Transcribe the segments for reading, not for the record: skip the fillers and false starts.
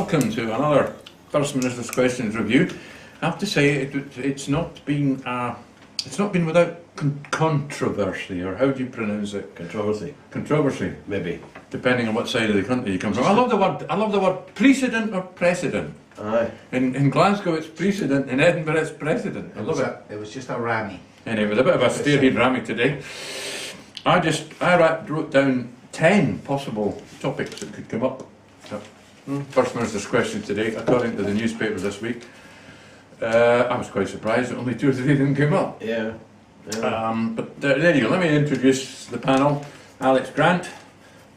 welcome to another First Minister's Questions review. I have to say it's not been without controversy, or how do you pronounce it? Controversy. Controversy, Maybe. Depending on what side of the country you come from. I love the word precedent or precedent. Aye. In Glasgow it's precedent, in Edinburgh it's precedent. I love it. It was just a rammy. And it was a bit of a steerhead rammy today. I wrote down 10 possible topics that could come up. First Minister's Questions today, according to the newspapers this week. I was quite surprised that only 2 or 3 of them came up. Yeah. But there you go. Let me introduce the panel. Alex Grant,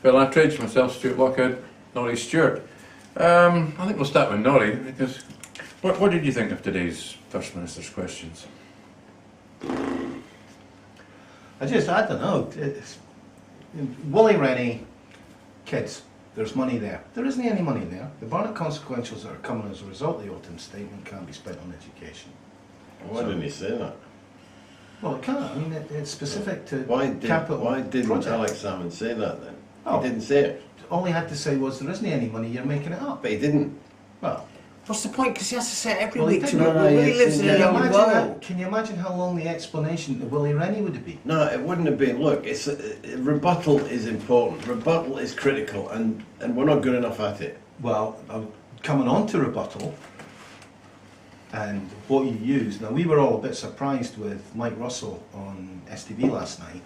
Phil Attridge, myself, Stuart Lockwood, Norrie Stewart. I think we'll start with Norrie, because what did you think of today's First Minister's Questions? I don't know. Willie Rennie, kids, there's money there. There isn't any money there. The Barnett consequentials that are coming as a result of the autumn statement can't be spent on education. Why didn't he say that? Well, it can't. I mean, it's specific to capital Why didn't projects. Alex Salmon say that then? Oh. He didn't say it. All he had to say was, there isn't any money, you're making it up. But he didn't. Well, what's the point? Because he has to say it every Well, he week to didn't. me. Willie lives in can his you, own imagine world. can you imagine how long the explanation to Willie Rennie would have been? No, it wouldn't have been. Look, it's rebuttal is important. Rebuttal is critical, and we're not good enough at it. Well, coming on to rebuttal, and what you used. Now, we were all a bit surprised with Mike Russell on STV last night.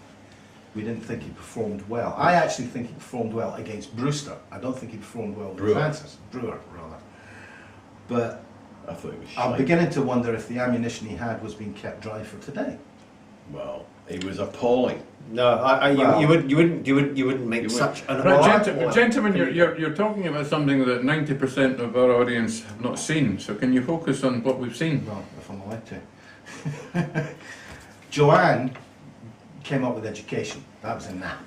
We didn't think he performed well. I actually think he performed well against Brewster. I don't think he performed well with Brewer. Francis. Brewer, rather. But I thought it was I'm shite. beginning to wonder if the ammunition he had was being kept dry for today. Well, he was appalling. No, Well- you wouldn't make such an Right, gentlemen, you're talking about something that 90% of our audience have not seen, so can you focus on what we've seen? Well, if I'm allowed to. Joanne came up with education. That was a nap.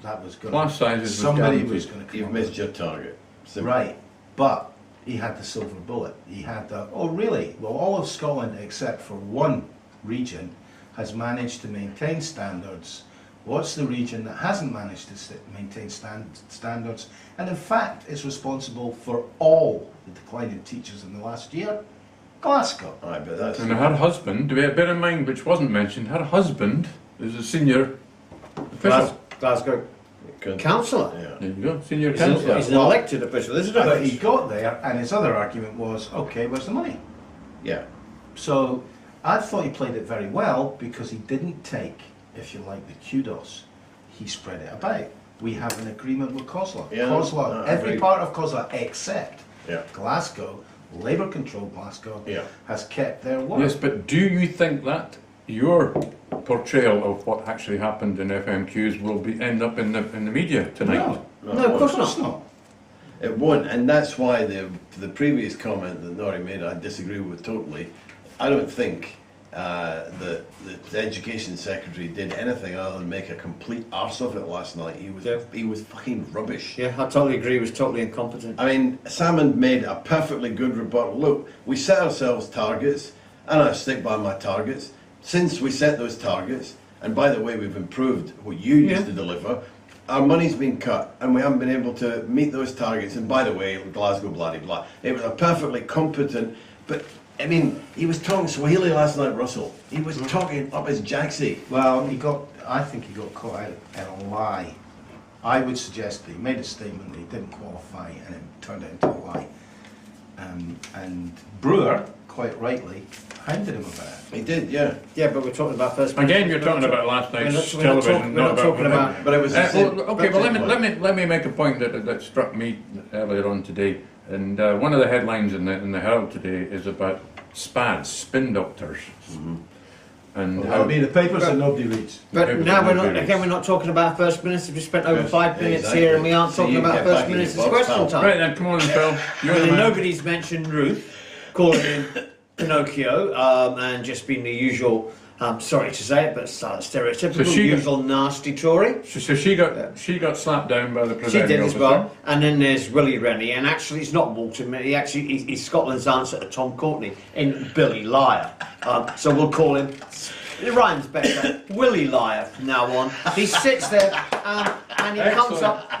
That was going Class sizes was somebody guaranteed. was going to come You've up missed with. your target. Simple. Right, but he had the silver bullet. He had the, oh really? Well, all of Scotland except for one region has managed to maintain standards. What's the region that hasn't managed to maintain standards? And in fact, is responsible for all the decline in teachers in the last year? Glasgow. Aye, but that's... And her husband, bear in mind, which wasn't mentioned, her husband is a senior official. Glasgow Good. councillor. Yeah. There you go, senior He's councillor. an elected official. This is a But he got there, and his other argument was, okay, where's the money? Yeah. So I thought he played it very well because he didn't take, if you like, the kudos. He spread it about. We have an agreement with COSLA. Yeah, COSLA, no, I every agree. part of COSLA except Yeah. Glasgow, Labour-controlled Glasgow, Yeah. has kept their word. Yes, but do you think that your portrayal of what actually happened in FMQs will end up in the media tonight? No, No, of course of course not. not. It won't, and that's why the previous comment that Norrie made, I disagree with totally. I don't think the Education Secretary did anything other than make a complete arse of it last night. He was fucking rubbish. Yeah, I totally agree. He was totally incompetent. I mean, Salmon made a perfectly good rebuttal. Look, we set ourselves targets, and I stick by my targets. Since we set those targets, and by the way, we've improved what you used to deliver, our money's been cut, and we haven't been able to meet those targets. And by the way, Glasgow, blah, blah, blah. It was a perfectly competent, but I mean, he was talking Swahili last night, Russell. He was talking up his jacksie. Well, I think he got caught out in a lie. I would suggest that he made a statement that he didn't qualify, and it turned out into a lie. And Brewer, quite rightly, hounded him about it. He did, yeah. Yeah, but we're talking about first. Again, you're talking about last night's television, We're not talking about. But it was the same. okay, well let me make a point that struck me earlier on today. And one of the headlines in the Herald today is about SPADs, spin doctors, and Well, how that'll be the papers that nobody reads. But now we're not talking about First Minister. We spent over Yes, 5 minutes exactly. here, and we aren't So talking you about get First back in your Minister's box, question pal. time. right then. Come on, then, Phil. You're the And man. nobody's mentioned Ruth calling in Pinocchio and just being the usual. Sorry to say it, but stereotypical, So usual nasty Tory. So she got slapped down by the She presiding did officer. as well. And then there's Willie Rennie, and actually it's not Walter. He's Scotland's answer to Tom Courtenay in Billy Liar. So we'll call him. It rhymes better. Willie Liar from now on. He sits there and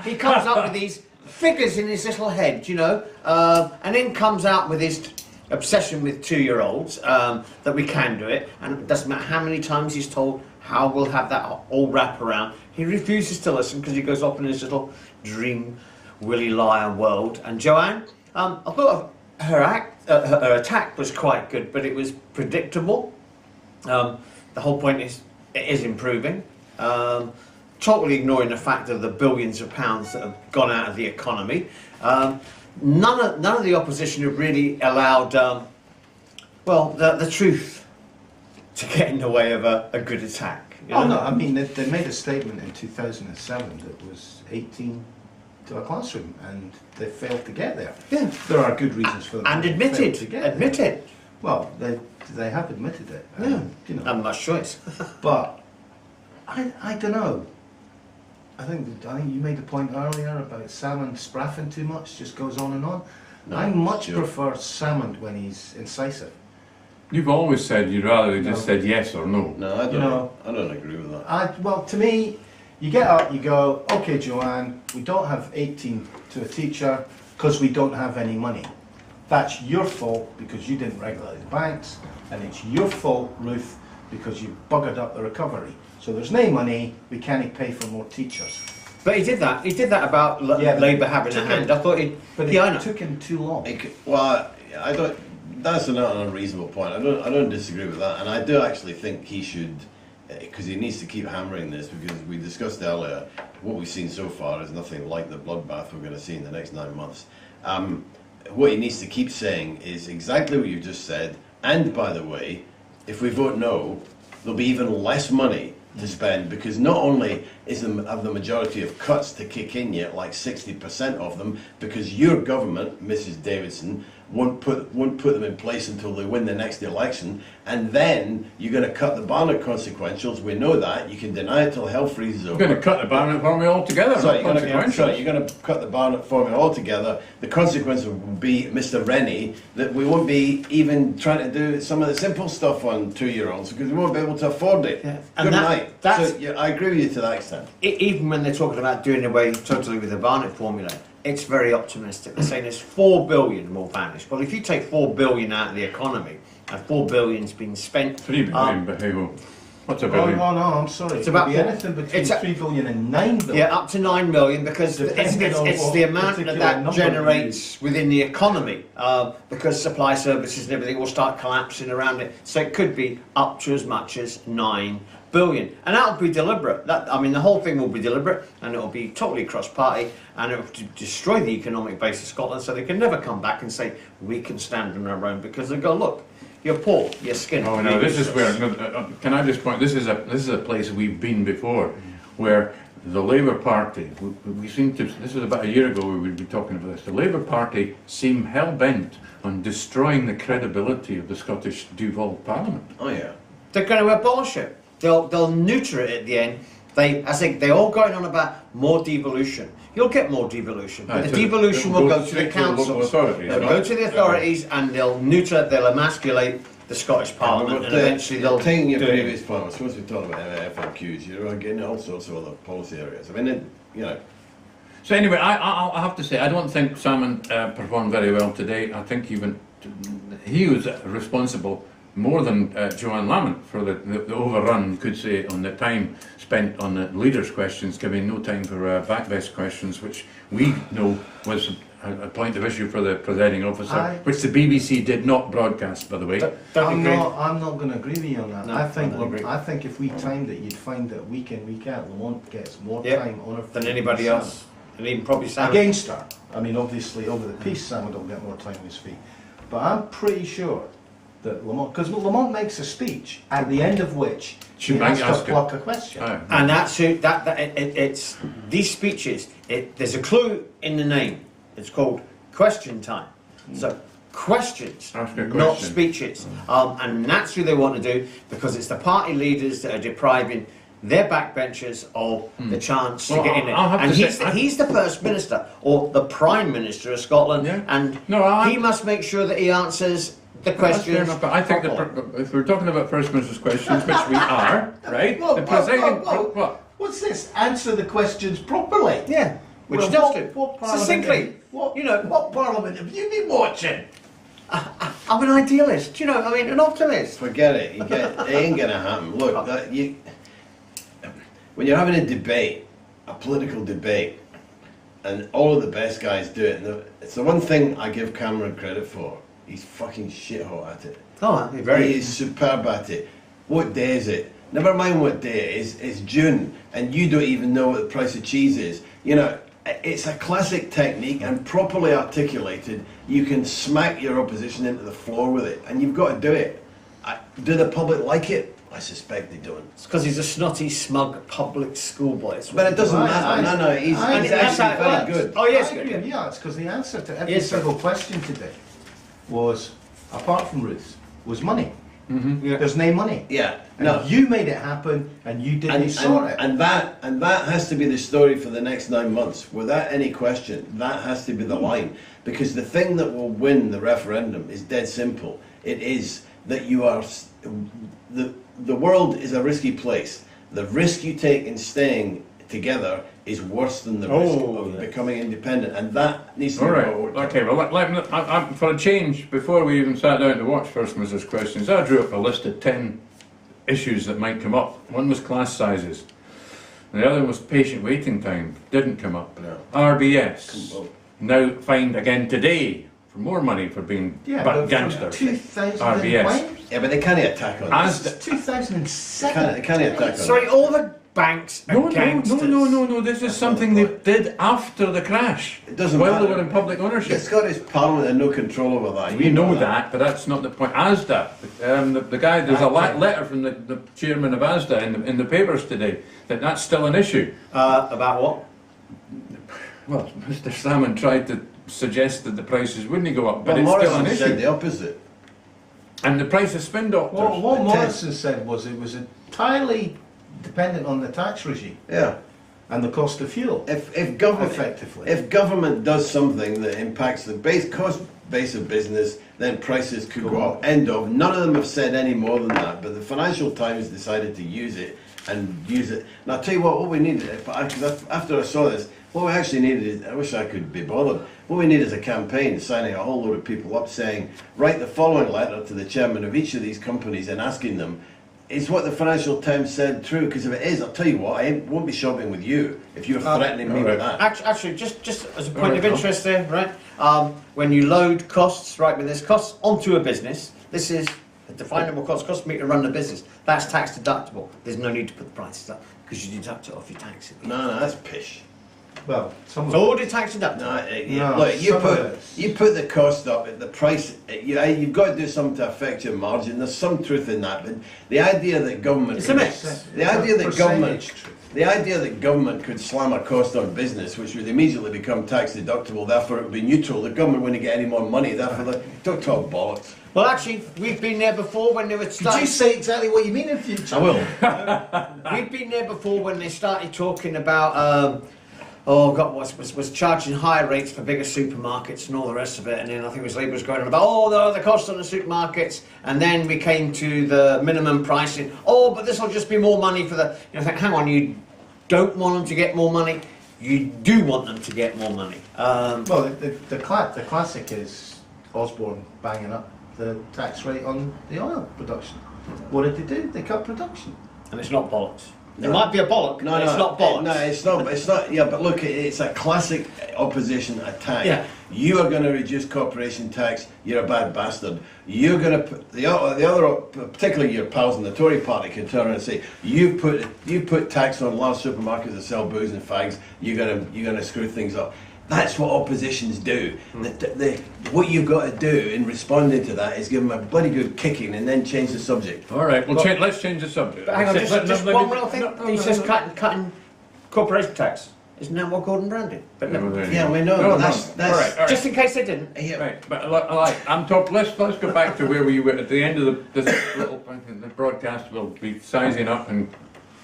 he comes up with these figures in his little head, you know, and then comes out with his obsession with 2-year-olds, that we can do it, and it doesn't matter how many times he's told how we'll have that all wrap around. He refuses to listen because he goes off in his little dream Willie Liar world. And Joanne, I thought her attack was quite good, but it was predictable. The whole point is it is improving. Totally ignoring the fact of the billions of pounds that have gone out of the economy. None of the opposition have really allowed, well, the truth to get in the way of a good attack. You know? Oh no, I mean they made a statement in 2007 that was 18 to a classroom, and they failed to get there. Yeah. There are good reasons for them. And to fail to get admit there. it. Well, they have admitted it. Yeah. You know. And much choice. But I don't know. I think you made a point earlier about Salmond spraffing too much, just goes on and on. No, I much sure. prefer Salmond when he's incisive. You've always said you'd rather they just No. said yes or no. No, I don't. You know, I don't agree with that. Well, to me, you get up, you go, okay, Joanne, we don't have 18 to a teacher because we don't have any money. That's your fault because you didn't regulate the banks, and it's your fault, Ruth, because you buggered up the recovery. So there's no money, we can't pay for more teachers. But he did that. He did that about Yeah, but Labour it having a took hand. him- I thought it. But Yeah, I it know. took him too long. Well, I don't. That's not an unreasonable point. I don't disagree with that, and I do actually think he should, because he needs to keep hammering this. Because we discussed earlier, what we've seen so far is nothing like the bloodbath we're going to see in the next 9 months. What he needs to keep saying is exactly what you just said. And by the way, if we vote no, there'll be even less money to spend, because not only have the majority of cuts to kick in yet, like 60% of them, because your government, Mrs. Davidson, won't put them in place until they win the next election, and then you're going to cut the Barnett consequentials. We know that. You can deny it till hell freezes over. We're going to cut the Barnett formula altogether. Sorry, not you're consequential. going to cut the Barnett formula altogether. The consequence will be, Mr. Rennie, that we won't be even trying to do some of the simple stuff on 2-year-olds because we won't be able to afford it. Yeah. Good And night. that's- So, yeah, I agree with you to that extent. Even when they're talking about doing away totally with the Barnett formula, it's very optimistic. They're saying there's 4 billion will vanish. Well, if you take 4 billion out of the economy, and 4 billion's been spent, 3 billion, but hey ho. What's a Oh, billion? no, I'm sorry. It's It about could be four- anything between it's a- 3 billion and 9 billion. yeah, up to 9 million, because Depending on it's what the amount particular that number generates within the economy, because supply services and everything will start collapsing around it. So it could be up to as much as 9 billion, and that'll be deliberate. I mean, the whole thing will be deliberate, and it'll be totally cross-party, and it'll destroy the economic base of Scotland, so they can never come back and say we can stand on our own, because they go, look, you're poor, you're skinny. Oh no, this is where. Can I just point? This is a place we've been before, where the Labour Party. We seem to. This was about a year ago. We would be talking about this. The Labour Party seem hell bent on destroying the credibility of the Scottish Duval Parliament. Oh, yeah. They're going to abolish it. They'll neuter it at the end. I think they're all going on about more devolution. You'll get more devolution, but the devolution will go to the councils. They'll go to the authorities, and they'll neuter, they'll emasculate the Scottish Parliament, and eventually they'll taking your do it. previous point, we're supposed to be talking about FMQs. You're getting all sorts of other policy areas. I mean, you know. So anyway, I have to say, I don't think Salmon performed very well today. I think he was responsible more than Joanne Lamont for the overrun, you could say, on the time spent on the leaders' questions, giving no time for backvest questions, which we know was a point of issue for the presiding officer, which the BBC did not broadcast, by the way. I'm not going to agree with you on that. No, I think if we timed it, you'd find that week in, week out, Lamont gets more Yep, time on her than anybody else, and even probably Sam. against her. I mean, obviously, over the piece, Sam will get more time on his feet. But I'm pretty sure that Lamont, because Lamont makes a speech at the end of which She he might has ask to it. pluck a question. And that's it. It's these speeches. There's a clue in the name. It's called question time. So questions, Ask a not question. speeches. And that's who they want to do, because it's the party leaders that are depriving their backbenchers of the chance Well, to get in I'll have it. And to say- he's the First Minister or the Prime Minister of Scotland, Yeah. and No, he must make sure that he answers the That's fair questions. enough, but I think properly. if we're talking about First Minister's questions, which we are, right? Whoa, the whoa, presiding, whoa, whoa. what? What's this? Answer the questions properly. Yeah. which Well, does what- do. what parliament Succinctly, have- what- you know, What parliament have you been watching? I'm an idealist, you know, I mean, an optimist. Forget it. It ain't gonna happen. Look, when you're having a debate, a political debate, and all of the best guys do it, and it's the one thing I give Cameron credit for. He's fucking shit hot at it. Oh, He is superb at it. What day is it? Never mind what day it is. It's June, and you don't even know what the price of cheese is. You know, it's a classic technique, and properly articulated, you can smack your opposition into the floor with it, and you've got to do it. Do the public like it? I suspect they don't. It's because he's a snotty, smug public schoolboy. It's But it doesn't I- matter. No, he's that's how it actually very works. good. Oh, yes, I good. agree, yeah, it's because the answer to every Yes, sir. single question today was, apart from Ruth, was money. Yeah. There's no money. Yeah, And no. you made it happen, and you didn't sort it. And that has to be the story for the next 9 months, without any question. That has to be the line, because the thing that will win the referendum is dead simple. It is that you are the world is a risky place. The risk you take in staying together is worse than the risk of becoming independent, and that needs to All be right. brought to- Okay. Well, for a change, before we even sat down to watch First Minister's questions, I drew up a list of 10 issues that might come up. One was class sizes. And the other was patient waiting time. Didn't come up. No. RBS. Now fined again today for more money for being gangsters. 2000 RBS. Yeah, but they can't attack on As this. the, 2007. They can't attack on Sorry, this. all the banks are gangsters. no. This is something they did after the crash. It doesn't while matter. they were in public ownership. The Scottish Parliament had no control over that. We You know that, but that's not the point. ASDA, the guy, there's a letter from the chairman of ASDA in the papers today that's still an issue. About what? Well, Mr. Salmon tried to suggest that the prices wouldn't go up, but But it's still Morrison an said issue. the opposite. And the price of spin doctors. Well, what The Morrison said was it was entirely dependent on the tax regime Yeah. and the cost of fuel. If government Effectively. if government does something that impacts the cost base of business, then prices could go up. End of. None of them have said any more than that. But the Financial Times decided to use it and use it. And I'll tell you what we needed. After I saw this, what we actually needed is, I wish I could be bothered. What we need is a campaign signing a whole load of people up saying, write the following letter to the chairman of each of these companies and asking them, is what the Financial Times said true? Because if it is, I'll tell you what, I won't be shopping with you if you're threatening me with that. Actually, just as a point of Tom. interest there, right? When you load costs, right, when there's costs onto a business, this is a definable cost. Cost me to run the business. That's tax deductible. There's no need to put the prices up because you deduct it off your tax. No, that's pish. Well, some It's of all tax deductible. No, No, look, some of it. you put the cost up at the price. You've got to do something to affect your margin. There's some truth in that, but the idea that government It's a mix. the idea that government percentage truth. the idea that government could slam a cost on business, which would immediately become tax deductible, therefore it would be neutral. The government wouldn't get any more money. Therefore, don't talk bollocks. Well, actually, we've been there before when they were Did starting. you say exactly what you mean in future? I will. We've been there before when they started talking about, was charging higher rates for bigger supermarkets and all the rest of it. And then I think it was Labour was going on about, the cost on the supermarkets. And then we came to the minimum pricing. Oh, but this will just be more money for the. You know, think, hang on, you don't want them to get more money. You do want them to get more money. Well, the classic is Osborne banging up the tax rate on the oil production. What did they do? They cut production. And it's not bollocks. It No. might be a bollock, but it's not bollocks. No, it's not. It's not. Yeah, but look, it's a classic opposition attack. Yeah. You are going to reduce corporation tax. You're a bad bastard. You're going to put the other, particularly your pals in the Tory party, can turn around and say you put tax on large supermarkets that sell booze and fags. You're going to screw things up. That's what oppositions do. What you've got to do in responding to that is give them a bloody good kicking and then change the subject. All right, let's change the subject. But hang on, Let's- just let one me- little thing. no, He no, says no. cutting corporation tax. Isn't that what Gordon Brown did? But never. There you Yeah, go. we know, No, but no. that's All right. Just in case they didn't. Yeah. Right, but let's go back to where we were at the end of this little the broadcast. We'll be sizing up and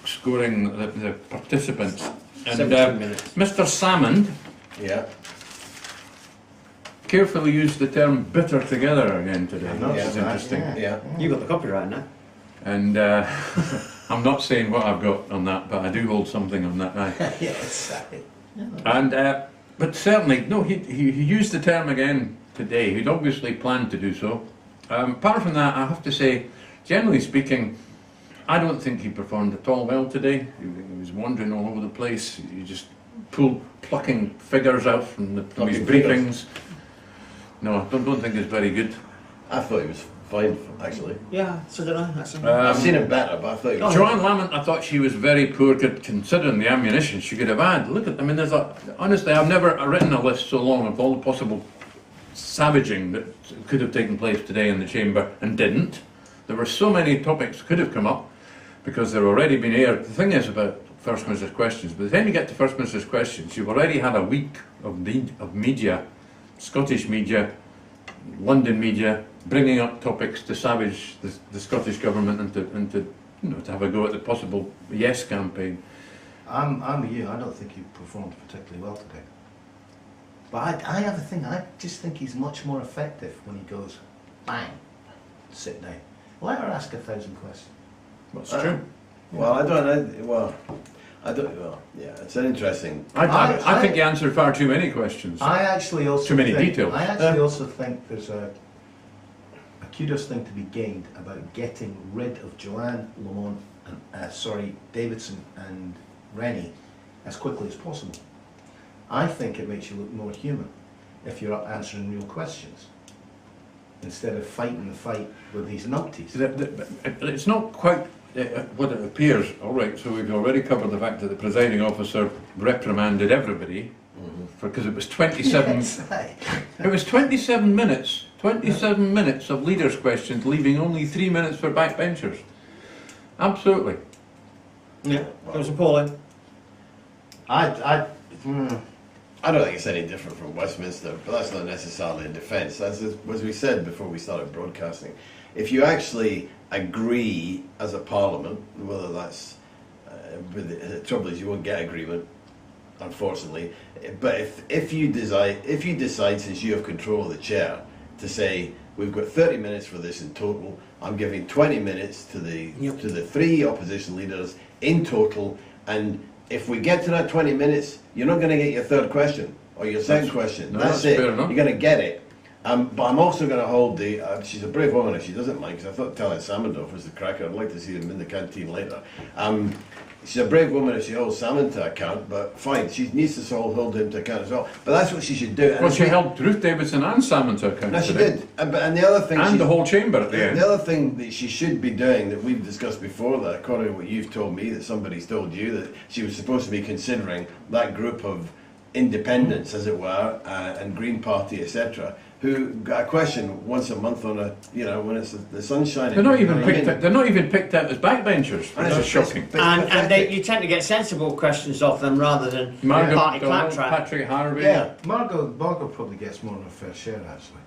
scoring the participants. And 17 minutes. Mr. Salmon Yeah. carefully used the term "bitter together" again today, which is that, interesting. yeah. Yeah. You got the copyright now. And I'm not saying what I've got on that, but I do hold something on that. Aye. Yes. And but certainly, no, he used the term again today. He'd obviously planned to do so. Apart from that, I have to say, generally speaking, I don't think he performed at all well today. He was wandering all over the place. He just plucking figures out from his briefings. No, I don't think it's very good. I thought he was fine, actually. Yeah, so did I. I've seen him better, but I thought he was Joanne Lamont, I thought she was very poor, considering the ammunition she could have had. Look at, I mean, honestly, I've never written a list so long of all the possible savaging that could have taken place today in the chamber and didn't. There were so many topics that could have come up because they're already been aired. The thing is about First Minister's questions, by the time you get to First Minister's questions, you've already had a week of media, Scottish media, London media, bringing up topics to savage the Scottish government and to to have a go at the possible yes campaign. I'm with you. I don't think he performed particularly well today. But I have a thing. I just think he's much more effective when he goes, bang, sit down. Let her ask 1,000 questions. That's true. Well, I don't know. Well, yeah, it's an interesting. I think he answered far too many questions. I actually also Too many think, details. I actually also think there's a kudos thing to be gained about getting rid of Joanne Lamont and Davidson and Rennie as quickly as possible. I think it makes you look more human if you're up answering real questions instead of fighting the fight with these numpties. It's not quite what it appears. All right, so we've already covered the fact that the presiding officer reprimanded everybody because it was 27. Yes, aye. It was 27 minutes. 27 minutes of leaders' questions, leaving only 3 minutes for backbenchers. Absolutely. Yeah, it was appalling. I don't think it's any different from Westminster, but that's not necessarily a defence. As we said before we started broadcasting, if you actually agree as a parliament, whether that's the trouble is you won't get agreement, unfortunately. But if you decide since you have control of the chair to say we've got 30 minutes for this in total, I'm giving 20 minutes to the three opposition leaders in total, and if we get to that 20 minutes, you're not going to get your third question or your second question. No, that's that's it. fair enough. You're going to get it. But I'm also going to hold the. She's a brave woman if she doesn't mind, because I thought telling Samondov was the cracker. I'd like to see him in the canteen later. She's a brave woman if she holds Salmon to account, but fine, she needs to hold him to account as well. But that's what she should do. Well, she held Ruth Davidson and Salmon to account. No, she today. did. And the other thing, And the whole chamber at the end. the other thing that she should be doing that we've discussed before, that according to what you've told me, that somebody's told you, that she was supposed to be considering that group of independents, as it were, and Green Party, etc., who got a question once a month on when it's the sun's shining. They're not even picked out as backbenchers. Which is shocking. And you tend to get sensible questions off them rather than Margaret party Donald, claptrap. Patrick Harvey. Yeah. Margot probably gets more than a fair share actually,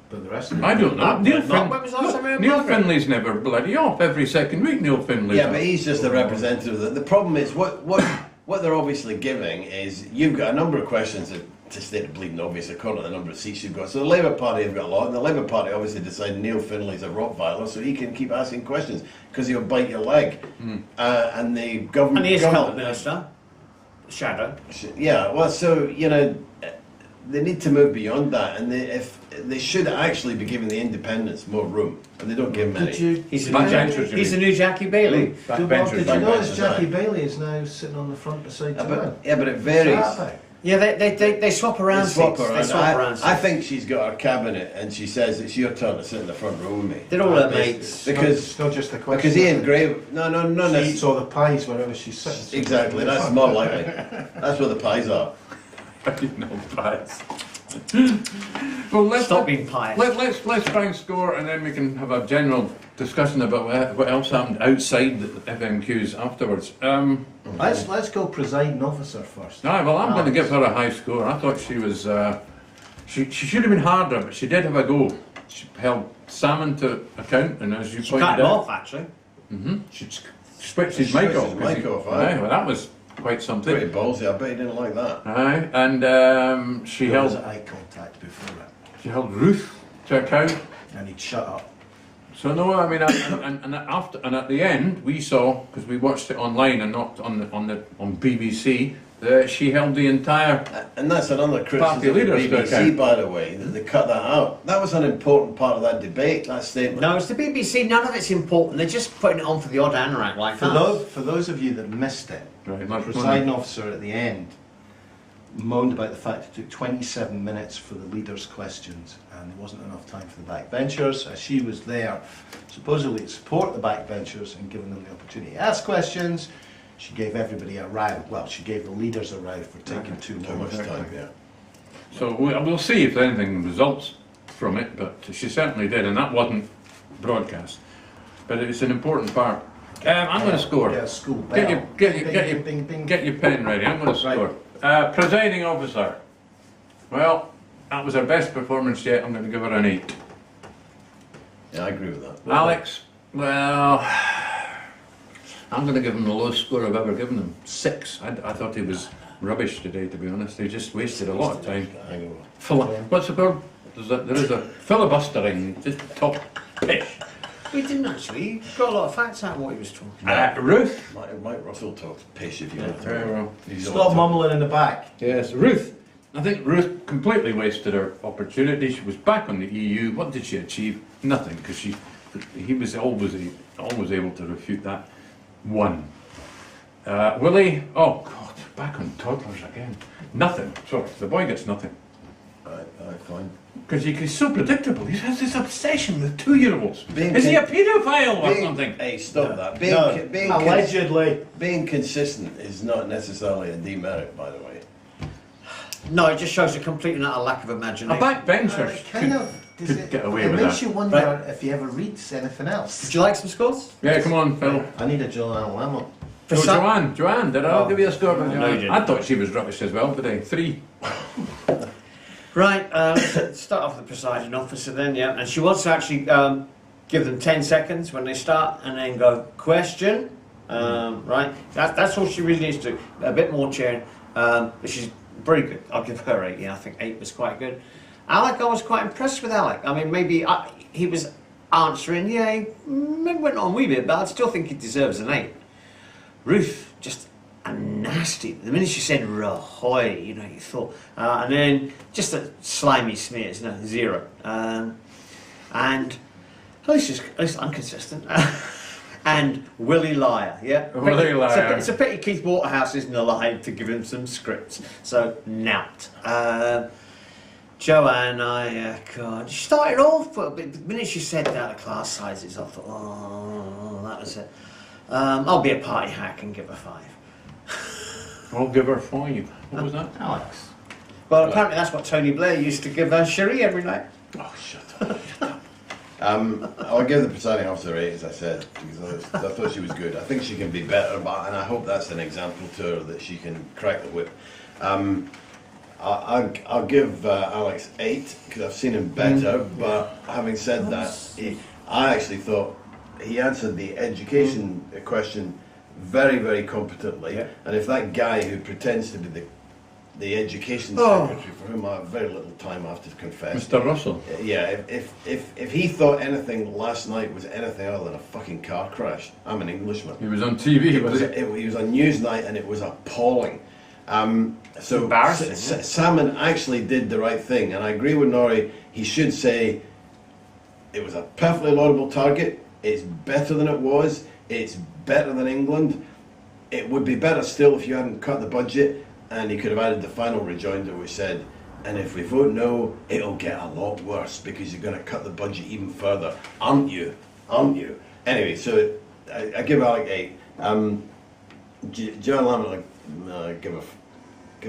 but the rest of them. I don't know. When was the last time we had Neil Margaret? Finley's never bloody off every second week. Neil Finley. Yeah, but he's just a representative. The problem is what they're obviously giving is you've got a number of questions that, to state the bleeding obvious, according to the number of seats you've got. So the Labour Party have got a lot, and the Labour Party obviously decided Neil Finley's a Rottweiler, so he can keep asking questions because he'll bite your leg. And the government. And he is health minister. Shadow. Yeah, well, so they need to move beyond that, and they should actually be giving the independents more room, and they don't give them any. He's the new Jackie Bailey. Did you notice Jackie Bailey is now sitting on the front beside Joanne? But it varies. Yeah, they swap around. They swap seats. around. They swap around. I think she's got her cabinet, and she says it's your turn to sit in the front row with me. They're all her mates. Because it's not just a question. Because Ian Gray, no, she eats all the pies wherever she's sitting. Exactly, that's more likely. That's where the pies are. No pies. Well, let's Stop being pious. Let's try and score, and then we can have a general discussion about what else happened outside the FMQs afterwards. Let's go presiding officer first. Well, I'm going to give her a high score. I thought she was. She should have been harder, but she did have a go. She held Salmon to account, and as you She pointed cut him out, off actually. She switched his mic off. Aye. Well, that was quite something. Pretty ballsy. I bet he didn't like that. Aye, and she There was held eye contact before it, she held Ruth to account. and he'd shut up. So no, I mean, and at the end we saw, because we watched it online and not on BBC, she held the entire. And that's another criticism of the leaders to BBC, account. by the way, that they cut that out. That was an important part of that debate, that statement. No, it's the BBC. None of it's important. They're just putting it on for the odd anorak like that. For those of you that missed it, Right, the that's presiding officer at the end moaned about the fact it took 27 minutes for the leaders' questions and there wasn't enough time for the backbenchers. As she was there supposedly to support the backbenchers and giving them the opportunity to ask questions, she gave everybody a row. Well, she gave the leaders a row for taking too Too long. much time, yeah. So we'll see if anything results from it, but she certainly did, and that wasn't broadcast. But it's an important part. I'm going to score. Yeah, school Get bell. your, get your pen ready. I'm going to Right. score. Presiding officer. Well, that was her best performance yet. I'm going to give her an 8. Yeah, I agree with that. Alex, well, I'm going to give him the lowest score I've ever given him. 6. I thought he was rubbish today, to be honest. He just wasted a lot of time. What's the word? There is a filibustering, just top pish. We didn't actually. He got a lot of facts out of what he was talking. Ruth. Mike Russell talks pish if you want to. Very well. He's Stop all mumbling in the back. Yes, Ruth. I think Ruth completely wasted her opportunity. She was back on the EU. What did she achieve? Nothing, because he was always able to refute that. 1. Willie. Oh God, back on toddlers again. Nothing. Sorry, the boy gets nothing. fine. Because he's so predictable. He has this obsession with 2-year-olds. Being Is he a con- paedophile or something? Hey, stop that. Allegedly. Being consistent is not necessarily a demerit, by the way. No, it just shows a complete and utter lack of A imagination. backbencher could get away with makes that. you wonder Right. if he ever reads anything else. Would you like some scores? Yeah, come on, Phil. I need a Joanne Lemon. For Oh, some- Joanne, did I Oh. give you a score? No, you didn't. I thought she was rubbish as well today. 3. Right, let's start off with the presiding officer then, yeah. And she wants to actually give them 10 seconds when they start and then go, question. Right, that's all she really needs to do. A bit more cheering. But she's very good. I'll give her 8. Yeah, I think 8 was quite good. Alec, I was quite impressed with Alec. I mean, maybe he was answering, yeah, he maybe went on a wee bit, but I still think he deserves an 8. Ruth, just a nasty. The minute she said "rahoy," you know, you thought, and then just a slimy smears, no 0. And at least I'm consistent. And Willie Liar, yeah. Willie Liar. It's a pity Keith Waterhouse isn't alive to give him some scripts. So nout. Joanne, God, she started off, but the minute she said that, the class sizes, I thought, oh, that was it. I'll be a party hack and give her 5. I'll give her 5. What was that? Alex. Well, apparently that's what Tony Blair used to give her Cherie every night. Oh, shut up. I'll give the presiding officer 8, as I said, because I thought she was good. I think she can be better, and I hope that's an example to her that she can crack the whip. I'll give Alex 8 because I've seen him better. But having said that, I actually thought he answered the education question very, very competently. Yeah. And if that guy who pretends to be the education secretary, for whom I have very little time, I have to confess. Mr. Russell. Yeah, if he thought anything last night was anything other than a fucking car crash, I'm an Englishman. He was on TV, was he? He was on Newsnight and it was appalling. So embarrassing, Salmon actually did the right thing, and I agree with Norrie. He should say it was a perfectly laudable target. It's better than it was. It's better than England. It would be better still if you hadn't cut the budget. And he could have added the final rejoinder, which said, and if we vote no, it'll get a lot worse because you're going to cut the budget even further. Aren't you? Aren't you? Anyway, so I give Alec 8. Joanne Lamont, I give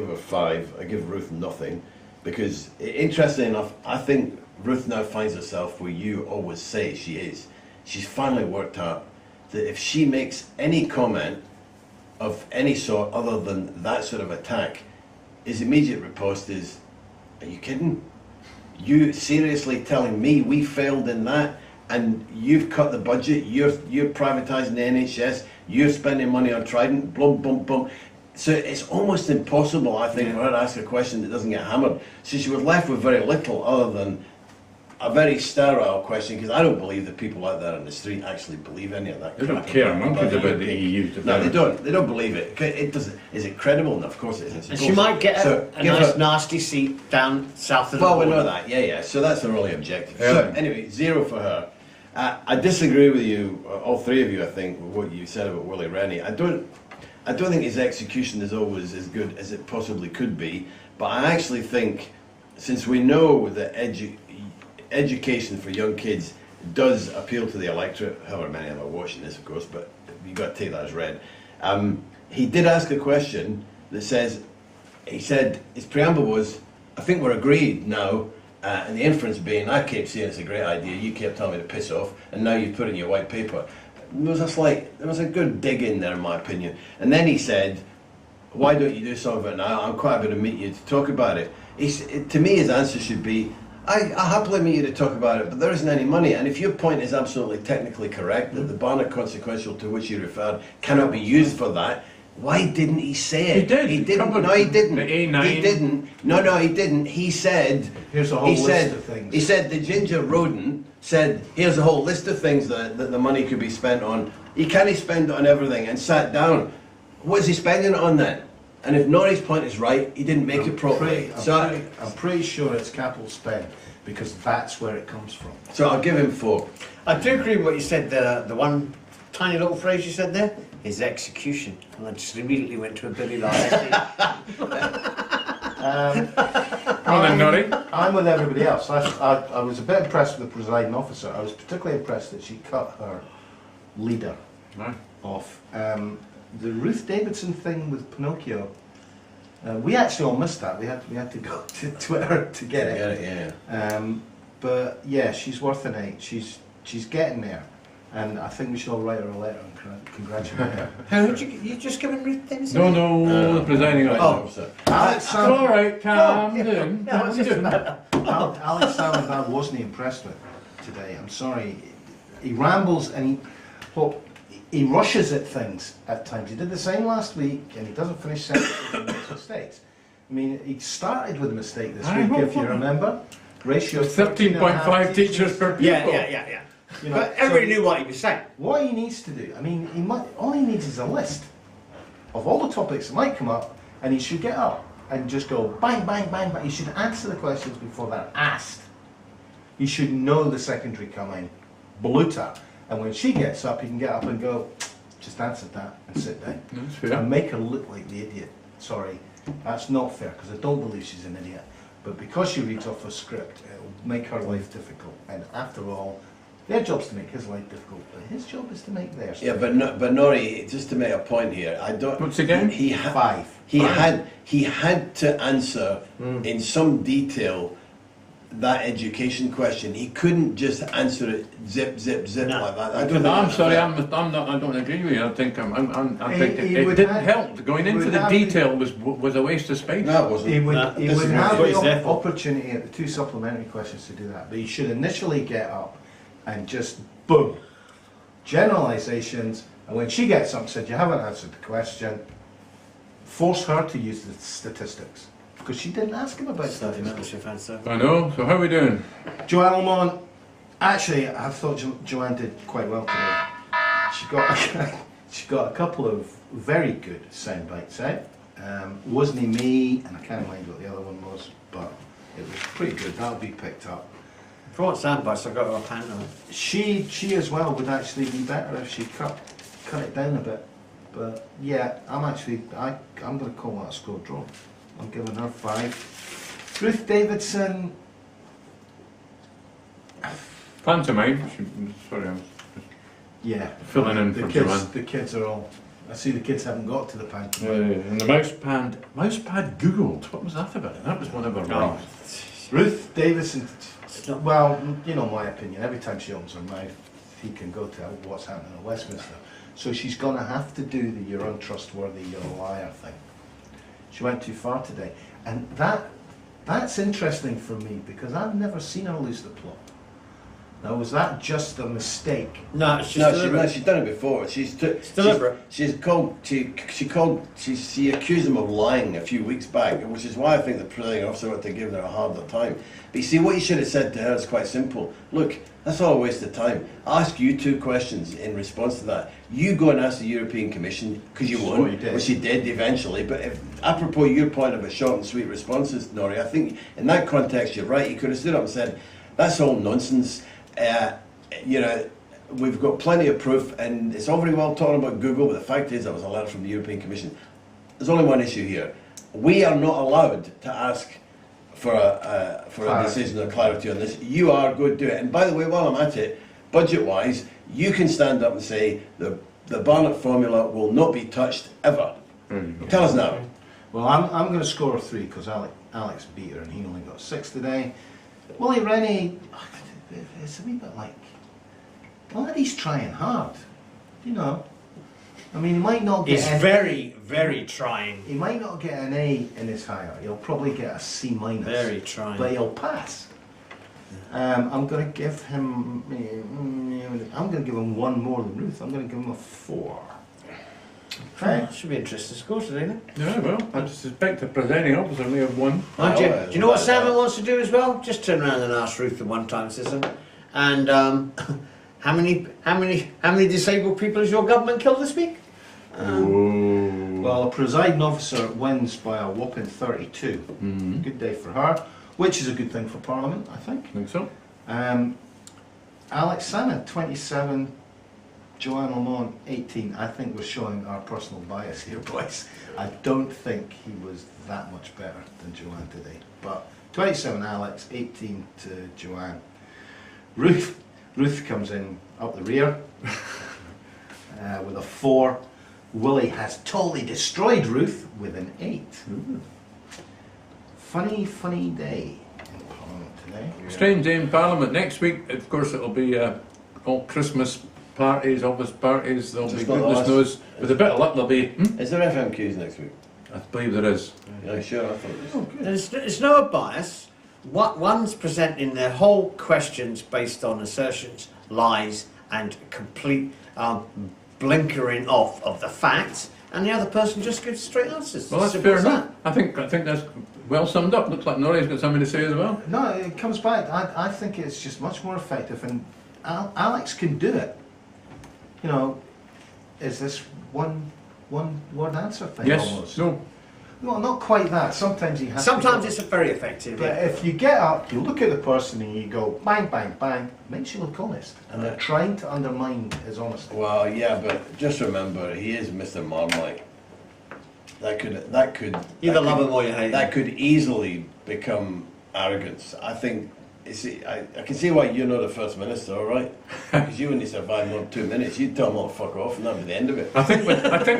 her 5. I give Ruth nothing because, interestingly enough, I think Ruth now finds herself where you always say she is. She's finally worked out that if she makes any comment of any sort other than that sort of attack, his immediate riposte is, are you kidding? You seriously telling me we failed in that and you've cut the budget, you're privatising the NHS, you're spending money on Trident, blum, bum, bum. So it's almost impossible, I think, for her to ask a question that doesn't get hammered. So she was left with very little other than, a very sterile question, because I don't believe that people out there on the street actually believe any of that. They don't crap care monkeys about the UK. EU. No, they don't. They don't believe it. It doesn't. Is it credible? No, of course it isn't. And she might get So, a give nice her- nasty seat down south of the Well, we border. know that. Yeah. So that's a really objective. Yeah. So anyway, 0 for her. I disagree with you, all three of you. I think with what you said about Willie Rennie. I don't think his execution is always as good as it possibly could be. But I actually think, since we know that education for young kids does appeal to the electorate, however many of them are watching this, of course, but you've got to take that as read. He did ask a question that he said, his preamble was, I think we're agreed now, and the inference being, I kept saying it's a great idea, you kept telling me to piss off, and now you've put it in your white paper. There was a good dig in there, in my opinion. And then he said, why don't you do some of it now? I'm quite happy to meet you to talk about it. To me, his answer should be, I happily meet you to talk about it, but there isn't any money. And if your point is absolutely technically correct, that the Barnett consequential to which you referred cannot be used for that, why didn't he say it? He did. He didn't. Covered No, he didn't. the A9. He didn't. No, he didn't. He said. Here's a whole list of things. He said the ginger rodent said, here's a whole list of things that the money could be spent on. He can't spend it on everything, and sat down. What is he spending it on then? And if Norrie's point is right, he didn't make it properly. I'm pretty sure it's capital spend, because that's where it comes from. So I'll give him 4. I do agree with what you said, the one tiny little phrase you said there, is execution. And I just immediately went to a Billy Lyle. Come on then, Norrie. I'm with everybody else. I was a bit impressed with the presiding officer. I was particularly impressed that she cut her leader Right. off. The Ruth Davidson thing with Pinocchio, we actually all missed that. We had to go to Twitter to get it. Yeah. But yeah, she's worth an 8. She's getting there, and I think we should all write her a letter and congratulate her. How would you just given Ruth Davidson? No, the presiding officer. Alex It's all right, calm yeah. down. No, it's just a matter. Alex Salmon I wasn't impressed with today. I'm sorry. He rambles and he rushes at things at times. He did the same last week, and he doesn't finish sentences and makes mistakes. I mean, he started with a mistake this week, if you remember. Ratio 13.5 teachers per pupil. Yeah. You know, But everybody so knew what he was saying. what he needs to do, I mean, all he needs is a list of all the topics that might come up, and he should get up and just go bang, bang, bang, bang. He should answer the questions before they're asked. He should know the secondary coming, bluter. And when she gets up, he can get up and go, just answered that and sit down. That's fair. And make her look like the idiot. Sorry, that's not fair, because I don't believe she's an idiot. But because she reads off a script, it'll make her life difficult. And after all, their job's to make his life difficult, but his job is to make theirs. Yeah, but Norrie, just to make a point here, I don't. Once again? he Five. He had to answer in some detail that education question. He couldn't just answer it zip No. like that. I'm sorry, I don't agree with you. I think I think He it would didn't have- help. Going he into would the have- detail was a waste of space. No, it wasn't. He would, No, he would disagree. have What he's the there for. opportunity at the 2 supplementary questions to do that, but he should initially get up and just boom, generalizations, and when she gets up and said, you haven't answered the question, force her to use the statistics, because she didn't ask him about 30 statistics. membership answer. I know. So how are we doing? Joanne Lamont, actually, I thought Joanne did quite well today. She got a couple of very good sound bites out. Wasn't he me? And I can't mind what the other one was, but it was pretty good. That'll be picked up. For what soundbites, I got her a pan on. She as well would actually be better if she cut it down a bit. But yeah, I'm going to call that a score draw. I'm giving her 5. Ruth Davidson. Pantomime. Sorry, I'm Yeah, filling in for Joanne. The kids are all. I see the kids haven't got to the pantomime. And the mousepad Googled. What was that about? That was one of her Oh. worries. Ruth Davidson. It's not- Well, you know my opinion. Every time she opens her mouth, he can go to what's happening at Westminster. So she's going to have to do the "you're untrustworthy, you're a liar" thing. She went too far today, and that's interesting for me because I've never seen her lose the plot. Now, was that just a mistake? No, it's just No, deliberate. she's done it before. Deliberate. She accused him of lying a few weeks back, which is why I think the presiding officer ought to give her a harder time. But you see, what you should have said to her is quite simple. Look, that's all a waste of time. I'll ask you 2 questions in response to that. You go and ask the European Commission, because you Which is won't, what you did. which you did eventually. But apropos your point about short and sweet responses, Nori, I think in that context you're right. You could have stood up and said, that's all nonsense. You know, we've got plenty of proof, and it's all very well talking about Google, but the fact is that was a letter from the European Commission. There's only one issue here. We are not allowed to ask for a decision or clarity on this. You are going to do it. And by the way, while I'm at it, budget-wise, you can stand up and say the Barnett formula will not be touched ever. Tell us now. Well, I'm going to score 3 because Alex beat her and he only got 6 today. Willie Rennie, it's a wee bit like, well, he's trying hard, you know. I mean, he might not get. He's very, very trying. He might not get an A in his hire. He'll probably get a C minus. Very trying. But he'll pass. I'm going to give him. I'm going to give him 1 more than Ruth. I'm going to give him a 4. Okay. Should be interesting to score today, then. Yeah, well, I suspect the presiding officer may have won. Do you know what Simon wants to do as well? Just turn around and ask Ruth the one-time system. And how many disabled people has your government killed this week? Well, a presiding officer wins by a whopping 32. Good day for her, which is a good thing for Parliament, I think. I think so. Alex Salmon, 27. Joanne Lamont, 18. I think we're showing our personal bias here, boys. I don't think he was that much better than Joanne today. But 27 Alex, 18 to Joanne. Ruth comes in up the rear with a 4. Willie has totally destroyed Ruth with an 8. Funny day in Parliament today. Strange day in Parliament. Next week, of course, it'll be all Christmas parties, office parties. There'll be Just not goodness last- knows. With a bit of luck, there'll be. Is there FMQs next week? I believe there is. Yeah, sure. I thought it was. There's no bias. One's presenting their whole questions based on assertions, lies, and complete blinkering off of the facts, and the other person just gives straight answers. Well, that's Simple fair as enough. that. I think that's well summed up. Looks like Norrie's got something to say as well. No, it comes back. I think it's just much more effective, and Alex can do it. You know, is this one word answer thing Yes. almost? No. No, not quite that. Sometimes he has. Sometimes to it's very effective. But if you get up, you look at the person and you go bang, bang, bang, makes you look honest, and they're trying to undermine his honesty. Well, yeah, but just remember, he is Mr. Marmite. That could Either love him or you hate him. That could easily become arrogance. I think. You see, I can see why you're not the First Minister, all right? Because you only survive more than 2 minutes. You'd tell them all to fuck off, and that'd be the end of it. I think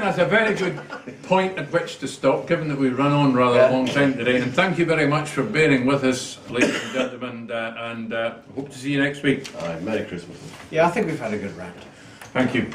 that's a very good point at which to stop, given that we've run on rather a long time today. And thank you very much for bearing with us, ladies and gentlemen, and hope to see you next week. All right, Merry Christmas. Yeah, I think we've had a good round. Thank you.